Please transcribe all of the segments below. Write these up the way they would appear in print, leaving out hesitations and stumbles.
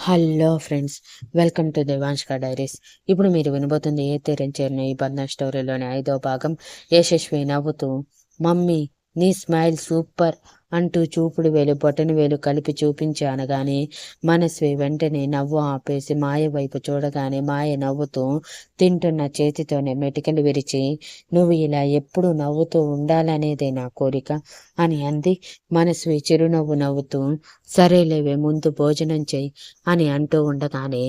Hello friends, welcome to Devanshka diaries. ఇప్పుడు మీరు వినబోతుంది ఏ తీరం చేరిన ఈ బంధం స్టోరీలోని 5వ భాగం. యశస్వి నవ్వుతూ, మమ్మీ నీ స్మైల్ సూపర్ అంటూ చూపుడు వేలు బొటన వేలు కలిపి చూపించి అనగానే మనస్వి వెంటనే నవ్వు ఆపేసి మాయ వైపు చూడగానే మాయ నవ్వుతూ తింటున్న చేతితోనే మెటికలు విరిచి, నువ్వు ఇలా ఎప్పుడూ నవ్వుతూ ఉండాలనేదే నా కోరిక అని అంది. మనస్వి చిరునవ్వు నవ్వుతూ, సరేలేవే ముందు భోజనం చెయ్యి అని అంటూ ఉండగానే,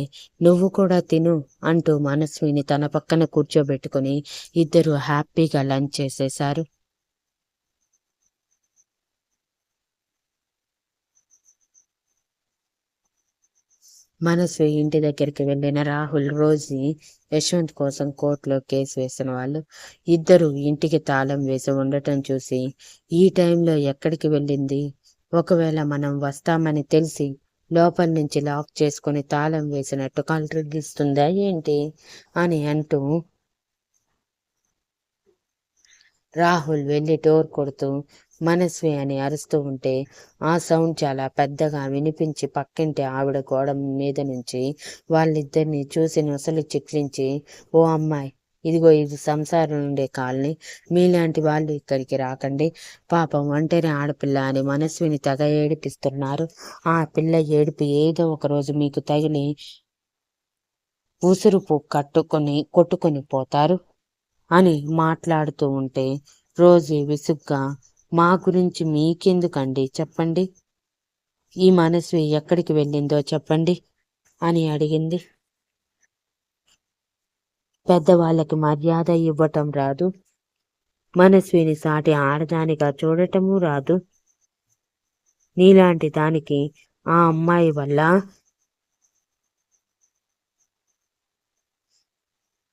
నువ్వు కూడా తిను అంటూ మనస్విని తన పక్కన కూర్చోబెట్టుకుని ఇద్దరు హ్యాపీగా లంచ్ చేసేశారు. మనస్వి ఇంటి దగ్గరికి వెళ్ళిన రాహుల్, రోజీ యశ్వంత్ కోసం కోర్టులో కేసు వేసిన వాళ్ళు ఇద్దరు ఇంటికి తాళం వేసి ఉండటం చూసి, ఈ టైంలో ఎక్కడికి వెళ్ళింది, ఒకవేళ మనం వస్తామని తెలిసి లోపల నుంచి లాక్ చేసుకుని తాళం వేసినట్టు కలరిస్తుందా ఏంటి అని అంటూ రాహుల్ వెళ్ళి డోర్ కొడుతూ మనస్వి అని అరుస్తూ ఉంటే ఆ సౌండ్ చాలా పెద్దగా వినిపించి పక్కింటి ఆవిడ గోడ మీద నుంచి వాళ్ళిద్దరిని చూసి నొసలు చిట్లించి, ఓ అమ్మాయి, ఇదిగో ఇది సంసారం ఉండే కాలనీ, మీలాంటి వాళ్ళు ఇక్కడికి రాకండి, పాపం ఒంటరి ఆడపిల్ల అని మనస్విని తెగ ఏడిపిస్తున్నారు. ఆ పిల్ల ఏడుపు ఏదో ఒక రోజు మీకు తగిలి ఉసురుపు కొట్టుకొని పోతారు అని మాట్లాడుతూ ఉంటే రోజీ విసుగ్గా, మా గురించి మీకెందుకండి చెప్పండి, ఈ మనస్వి ఎక్కడికి వెళ్ళిందో చెప్పండి అని అడిగింది. పెద్దవాళ్ళకి మర్యాద ఇవ్వటం రాదు, మనస్విని సాటి ఆడదానిగా చూడటము రాదు, నీలాంటి దానికి ఆ అమ్మాయి వల్ల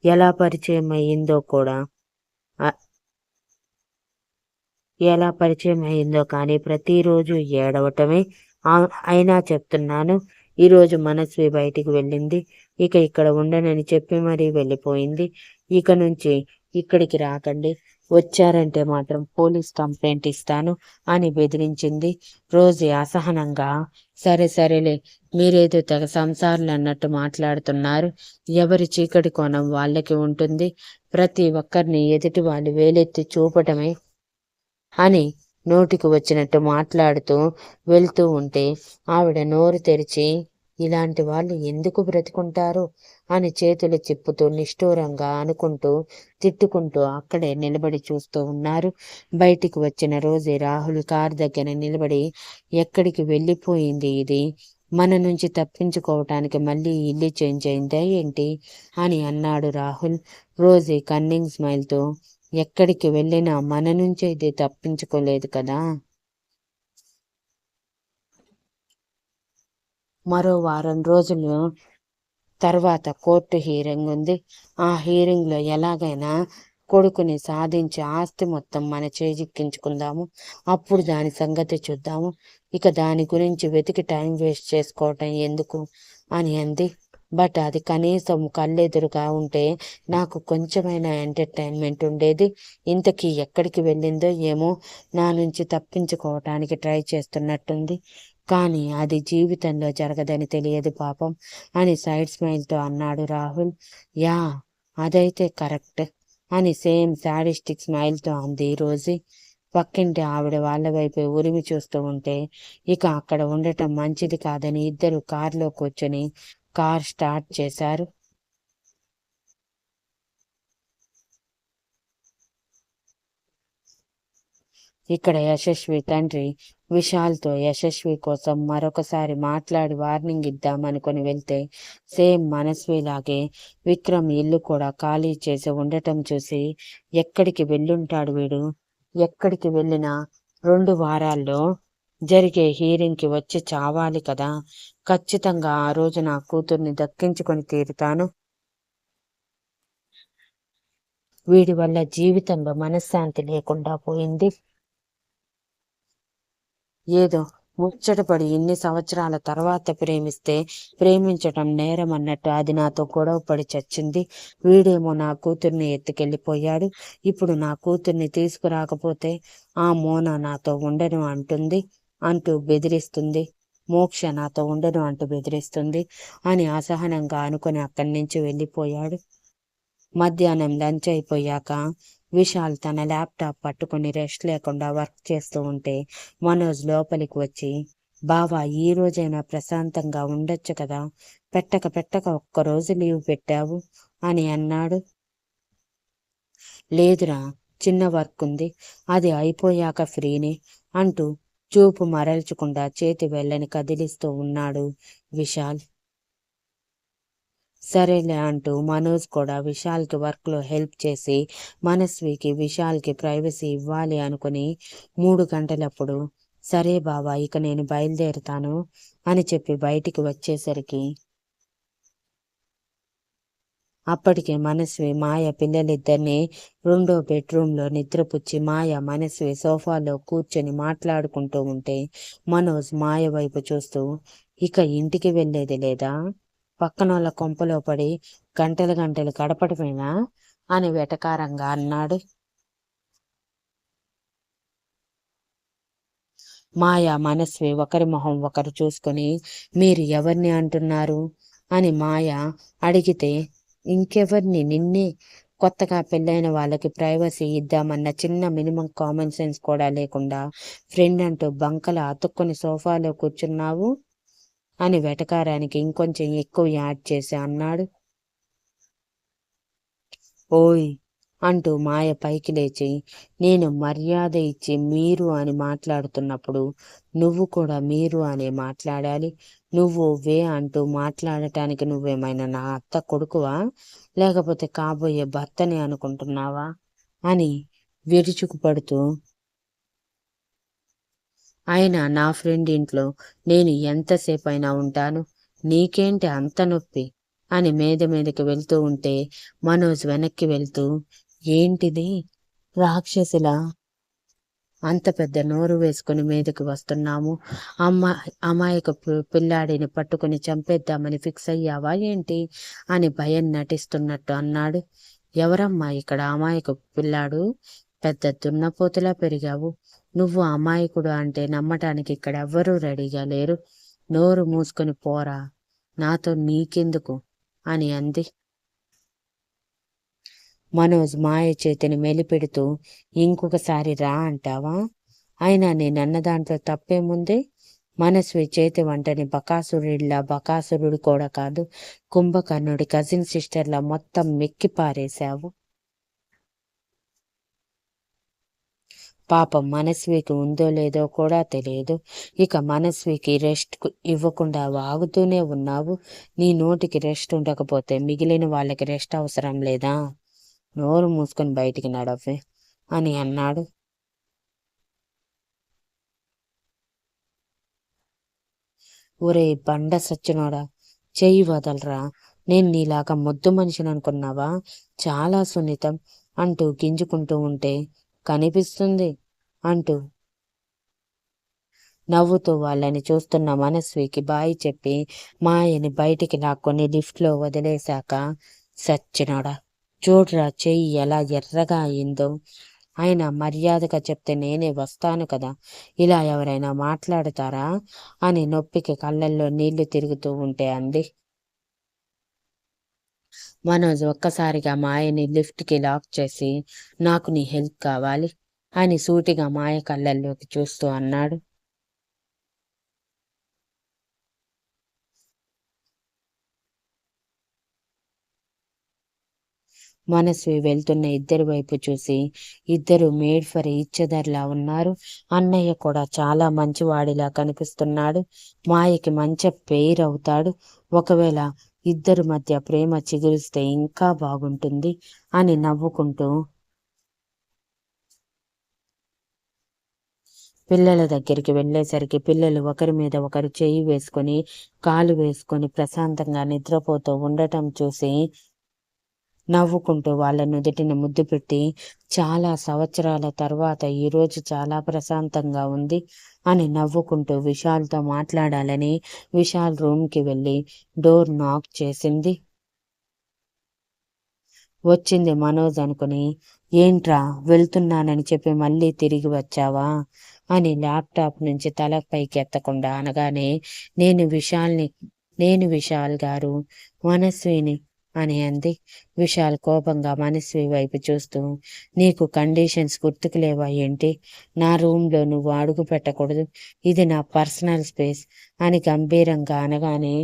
ఎలా పరిచయం అయ్యిందో కూడా ఎలా పరిచయం అయిందో కానీ ప్రతిరోజు ఏడవటమే. అయినా చెప్తున్నాను, ఈరోజు మనస్వి బయటికి వెళ్ళింది, ఇక ఇక్కడ ఉండనని చెప్పి మరీ వెళ్ళిపోయింది, ఇక నుంచి ఇక్కడికి రాకండి, వచ్చారంటే మాత్రం పోలీస్ కంప్లైంట్ ఇస్తాను అని బెదిరించింది. రోజీ అసహనంగా, సరే సరేలే, మీరేదో తెగ సంసారులు అన్నట్టు మాట్లాడుతున్నారు, ఎవరి చీకటి కోణం వాళ్ళకి ఉంటుంది, ప్రతి ఒక్కరిని ఎదుటి వాళ్ళు వేలెత్తి చూపటమే అని నోటికి వచ్చినట్టు మాట్లాడుతూ వెళ్తూ ఉంటే ఆవిడ నోరు తెరిచి, ఇలాంటి వాళ్ళు ఎందుకు బ్రతుకుంటారు అని చేతులు చిప్పుతూ నిష్ఠూరంగా అనుకుంటూ తిట్టుకుంటూ అక్కడే నిలబడి చూస్తూ ఉన్నారు. బయటికి వచ్చిన రోజే రాహుల్ కారు దగ్గర నిలబడి, ఎక్కడికి వెళ్ళిపోయింది ఇది, మన నుంచి తప్పించుకోవటానికి మళ్ళీ ఇల్లు చేంజ్ అయిందా ఏంటి అని అన్నాడు రాహుల్. రోజీ కన్నింగ్ స్మైల్తో, ఎక్కడికి వెళ్ళినా మన నుంచి ఇది తప్పించుకోలేదు కదా. మరో వారం రోజులు తర్వాత కోర్టు హీరింగ్ ఉంది. ఆ హీరింగ్లో ఎలాగైనా కొడుకుని సాధించి ఆస్తి మొత్తం మన చేజిక్కించుకుందాము, అప్పుడు దాని సంగతి చూద్దాము, ఇక దాని గురించి వెతికి టైం వేస్ట్ చేసుకోవటం ఎందుకు అని అంది. బట్ అది కనీసం కళ్ళెదురుగా ఉంటే నాకు కొంచెమైనా ఎంటర్టైన్మెంట్ ఉండేది. ఇంతకీ ఎక్కడికి వెళ్ళిందో ఏమో, నా నుంచి తప్పించుకోవటానికి ట్రై చేస్తున్నట్టుంది, కానీ అది జీవితంలో జరగదని తెలియదు పాపం అని సైడ్ స్మైల్తో అన్నాడు రాహుల్. యా, అదైతే కరెక్ట్ అని సేమ్ సాడిస్టిక్ స్మైల్తో అంది రోజీ. పక్కింటి ఆవిడ వాళ్ళ వైపు ఉరిమి చూస్తూ ఉంటే ఇక అక్కడ ఉండటం మంచిది కాదని ఇద్దరు కారులో కూర్చొని కార్ స్టార్ట్ చేశారు. ఇక్కడ యశస్వి తండ్రి విశాల్తో యశస్వి కోసం మరొకసారి మాట్లాడి వార్నింగ్ ఇద్దామనుకొని వెళ్తే సేమ్ మనస్విలాగే విక్రమ్ ఇల్లు కూడా ఖాళీ చేసి ఉండటం చూసి, ఎక్కడికి వెళ్ళుంటాడు వీడు, ఎక్కడికి వెళ్ళినా 2 వారాల్లో జరిగే హీరింగ్కి వచ్చి చావాలి కదా, ఖచ్చితంగా ఆ రోజు నా కూతుర్ని దక్కించుకొని తీరుతాను, వీడి వల్ల జీవితంలో మనశ్శాంతి లేకుండా పోయింది, ఏదో ముచ్చటపడి ఇన్ని సంవత్సరాల తర్వాత ప్రేమిస్తే ప్రేమించటం నేరం అన్నట్టు అది నాతో గొడవ పడి చచ్చింది, వీడేమో నా కూతుర్ని ఎత్తుకెళ్ళిపోయాడు, ఇప్పుడు నా కూతుర్ని తీసుకురాకపోతే ఆ మోన నాతో ఉండను అంటుంది అంటూ బెదిరిస్తుంది. మోక్ష నాతో ఉండను అంటూ బెదిరిస్తుంది అని అసహనంగా అనుకుని అక్కడి నుంచి వెళ్ళిపోయాడు. మధ్యాహ్నం లంచ్ అయిపోయాక విశాల్ తన ల్యాప్టాప్ పట్టుకుని రెస్ట్ లేకుండా వర్క్ చేస్తూ ఉంటే మనోజ్ లోపలికి వచ్చి, బావా ఈ రోజైనా ప్రశాంతంగా ఉండొచ్చు కదా, పెట్టక పెట్టక ఒక్కరోజు లీవ్ పెట్టావు అని అన్నాడు. లేదురా, చిన్న వర్క్ ఉంది, అది అయిపోయాక ఫ్రీనే అంటూ చూపు మరల్చకుండా చేతి వెళ్ళని కదిలిస్తూ ఉన్నాడు విశాల్. సరేలే అంటూ మనోజ్ కూడా విశాల్కి వర్క్లో హెల్ప్ చేసి మనస్వికి విశాల్కి ప్రైవసీ ఇవ్వాలి అనుకుని 3 గంటలప్పుడు సరే బావా ఇక నేను బయలుదేరుతాను అని చెప్పి బయటికి వచ్చేసరికి అప్పటికే మనస్వి మాయ పిల్లలిద్దరినీ 2వ బెడ్రూమ్లో నిద్రపుచ్చి మాయ మనస్వి సోఫాలో కూర్చొని మాట్లాడుకుంటూ ఉంటే మనోజ్ మాయ వైపు చూస్తూ, ఇక ఇంటికి వెళ్ళేది లేదా, పక్కనోళ్ళ కొంపలో పడి గంటలు గంటలు గడపడమేనా అని వెటకారంగా అన్నాడు. మాయ మనస్వి ఒకరి మొహం ఒకరు చూసుకొని, మీరు ఎవరిని అంటున్నారు అని మాయ అడిగితే, ఇంకెవరిని, నిన్నే, కొత్తగా పెళ్ళైన వాళ్ళకి ప్రైవసీ ఇద్దామన్న చిన్న మినిమం కామన్ సెన్స్ కూడా లేకుండా ఫ్రెండ్ అంటూ బంకల అతుక్కుని సోఫాలో కూర్చున్నావు అని వెటకారానికి ఇంకొంచెం ఎక్కువ యాడ్ చేసి అన్నాడు. ఓయ్ అంటూ మాయ పైకి లేచి, నేను మర్యాద ఇచ్చి మీరు అని మాట్లాడుతున్నప్పుడు నువ్వు కూడా మీరు అనే మాట్లాడాలి. నువ్వు వే అంటూ మాట్లాడటానికి నువ్వేమైనా నా అత్త కొడుకువా, లేకపోతే కాబోయే భర్తని అనుకుంటున్నావా అని విరుచుకుపడుతూ, అయినా నా ఫ్రెండ్ ఇంట్లో నేను ఎంతసేపు అయినా ఉంటాను, నీకేంటి అంత నొప్పి అని మీదకి వెళ్తూ ఉంటే మనోజ్ వెనక్కి వెళ్తూ, ఏంటిది రాక్షసిలా అంత పెద్ద నోరు వేసుకుని మీదకి వస్తున్నాము, అమాయక పిల్లాడిని పట్టుకుని చంపేద్దామని ఫిక్స్ అయ్యావా ఏంటి అని భయం నటిస్తున్నట్టు అన్నాడు. ఎవరమ్మా ఇక్కడ అమాయక పిల్లాడు, పెద్ద దున్నపోతులా పెరిగావు, నువ్వు అమాయకుడు అంటే నమ్మటానికి ఇక్కడ ఎవ్వరూ రెడీగా లేరు, నోరు మూసుకొని పోరా, నాతో నీకెందుకు అని అంది. మనోజ్ మాయ చేతిని మెలిపెడుతూ, ఇంకొకసారి రా అంటావా, అయినా నేనన్న దాంట్లో తప్పేముంది, మనస్వి చేతి వంటని బకాసురుడు కూడా కాదు, కుంభకర్ణుడి కజిన్ సిస్టర్లా మొత్తం మెక్కి పారేశావు. పాపం మనస్వికి ఉందో లేదో కూడా తెలియదు, ఇక మనస్వికి రెస్ట్ ఇవ్వకుండా వాగుతూనే ఉన్నావు, నీ నోటికి రెస్ట్ ఉండకపోతే మిగిలిన వాళ్ళకి రెస్ట్ అవసరం లేదా, నోరు మూసుకొని బయటికి నడవే అని అన్నాడు. ఒరే బండ సచ్చినోడా, చెయ్యి వదలరా, నేను నీలాగా ముద్దు మనిషిని అనుకున్నావా, చాలా సున్నితం అంటూ గింజుకుంటూ ఉంటే, కనిపిస్తుంది అంటూ నవ్వుతూ వాళ్ళని చూస్తున్న మనస్వికి బాయి చెప్పి మాయని బయటికి లాక్కొని లిఫ్ట్లో వదిలేశాక, సచ్చినోడా, చూడ్రా చెయ్యి ఎలా ఎర్రగా అయిందో, అయినా మర్యాదగా చెప్తే నేనే వస్తాను కదా, ఇలా ఎవరైనా మాట్లాడతారా అని నొప్పికి కళ్ళల్లో నీళ్లు తిరుగుతూ ఉంటే అంది. మనోజ్ ఒక్కసారిగా మాయని లిఫ్ట్కి లాక్ చేసి, నాకు నీ హెల్ప్ కావాలి అని సూటిగా మాయ కళ్ళల్లోకి చూస్తూ అన్నాడు. మనస్వి వెళ్తున్న ఇద్దరి వైపు చూసి, ఇద్దరు మేడ్ ఫర్ ఈచ్ అదర్లా ఉన్నారు, అన్నయ్య కూడా చాలా మంచివాడిలా కనిపిస్తున్నాడు, మాయకి మంచి పేరు అవుతాడు, ఒకవేళ ఇద్దరి మధ్య ప్రేమ చిగురిస్తే ఇంకా బాగుంటుంది అని నవ్వుకుంటూ పిల్లల దగ్గరికి వెళ్ళేసరికి పిల్లలు ఒకరి మీద ఒకరు చేయి వేసుకొని కాలు వేసుకొని ప్రశాంతంగా నిద్రపోతూ ఉండటం చూసి నవ్వుకుంటూ వాళ్ళ నుదుటిని ముద్దు పెట్టి, చాలా సంవత్సరాల తర్వాత ఈరోజు చాలా ప్రశాంతంగా ఉంది అని నవ్వుకుంటూ విశాల్తో మాట్లాడాలని విశాల్ రూమ్కి వెళ్ళి డోర్ నాక్ చేసింది. వచ్చింది మనోజ్ అనుకుని, ఏంట్రా వెళ్తున్నానని చెప్పి మళ్ళీ తిరిగి వచ్చావా అని ల్యాప్టాప్ నుంచి తల పైకెత్తకుండా అనగానే నేను విశాల్ని నేను విశాల్ గారు మనస్విని అని అంది. విశాల్ కోపంగా మనస్వి వైపు చూస్తూ, నీకు కండిషన్స్ గుర్తుకు లేవా ఏంటి? నా రూమ్లో నువ్వు అడుగు పెట్టకూడదు, ఇది నా పర్సనల్ స్పేస్ అని గంభీరంగా అనగానే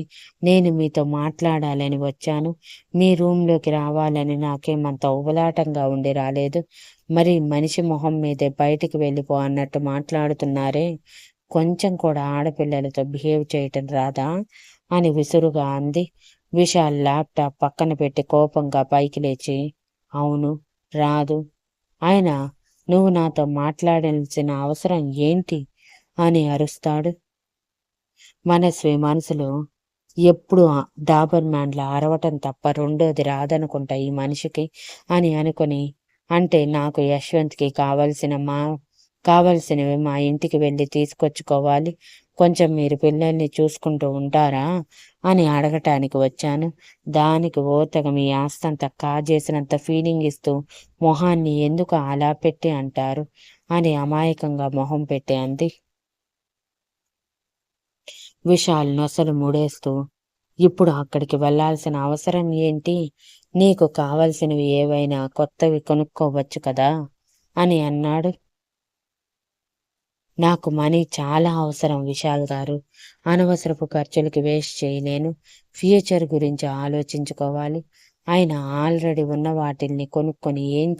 నేను మీతో మాట్లాడాలని వచ్చాను, మీ రూమ్లోకి రావాలని నాకేమంత ఉబలాటంగా ఉండి రాలేదు. మరి మనిషి మొహం మీదే బయటికి వెళ్ళిపో అన్నట్టు మాట్లాడుతున్నారే, కొంచెం కూడా ఆడపిల్లలతో బిహేవ్ చేయటం రాదా అని విసురుగా అంది. విశాల్ ల్యాప్టాప్ పక్కన పెట్టి కోపంగా పైకి లేచి, అవును, రాదు. అయినా నువ్వు నాతో మాట్లాడాల్సిన అవసరం ఏంటి అని అరుస్తాడు. మనస్వి మనసులో, ఎప్పుడు డాబర్ మ్యాన్లా అరవటం తప్ప రెండోది రాదనుకుంటా ఈ మనిషికి అని అనుకుని, అంటే నాకు యశ్వంత్కి కావలసినవి మా ఇంటికి వెళ్ళి తీసుకొచ్చుకోవాలి, కొంచెం మీరు పిల్లల్ని చూసుకుంటూ ఉంటారా అని అడగటానికి వచ్చాను. దానికి ఓతగా మీ ఆస్తంతా కాజేసినంత ఫీలింగ్ ఇస్తూ మొహాన్ని ఎందుకు అలా పెట్టి అంటారు అని అమాయకంగా మొహం పెట్టి అంది. విశాల్ నొసలు ముడేస్తూ, ఇప్పుడు అక్కడికి వెళ్ళాల్సిన అవసరం ఏంటి? నీకు కావలసినవి ఏవైనా కొత్తవి కొనుక్కోవచ్చు కదా అని అన్నాడు. నాకు మనీ చాలా అవసరం విశాల్ గారు, అనవసరపు ఖర్చులకి వేస్ట్ చేయలేను, ఫ్యూచర్ గురించి ఆలోచించుకోవాలి. అయినా ఆల్రెడీ ఉన్న వాటిల్ని కొనుక్కొని ఏం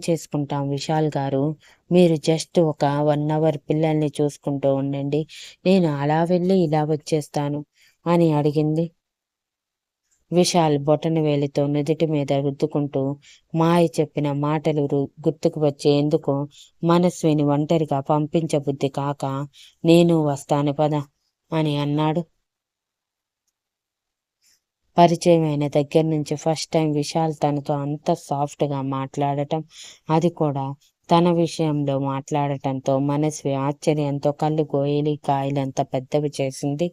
చేసుకుంటాం విశాల్ గారు? మీరు జస్ట్ ఒక 1 అవర్ పిల్లల్ని చూసుకుంటూ ఉండండి, నేను అలా వెళ్ళి ఇలా వచ్చేస్తాను అని అడిగింది. విశాల్ బొటనవేలితో నుదిటి మీద రుద్దుకుంటూ, మాయ చెప్పిన మాటలు గుర్తుకు వచ్చేందుకు మనస్విని ఒంటరిగా పంపించబుద్ధి కాక, నేను వస్తాను పద అని అన్నాడు. పరిచయం అయిన దగ్గర నుంచి ఫస్ట్ టైం విశాల్ తనతో అంత సాఫ్ట్గా మాట్లాడటం, అది కూడా తన విషయంలో మాట్లాడటంతో మనస్వి ఆశ్చర్యంతో కళ్ళు గోయలి కాయలంత పెద్దవి చేసింది.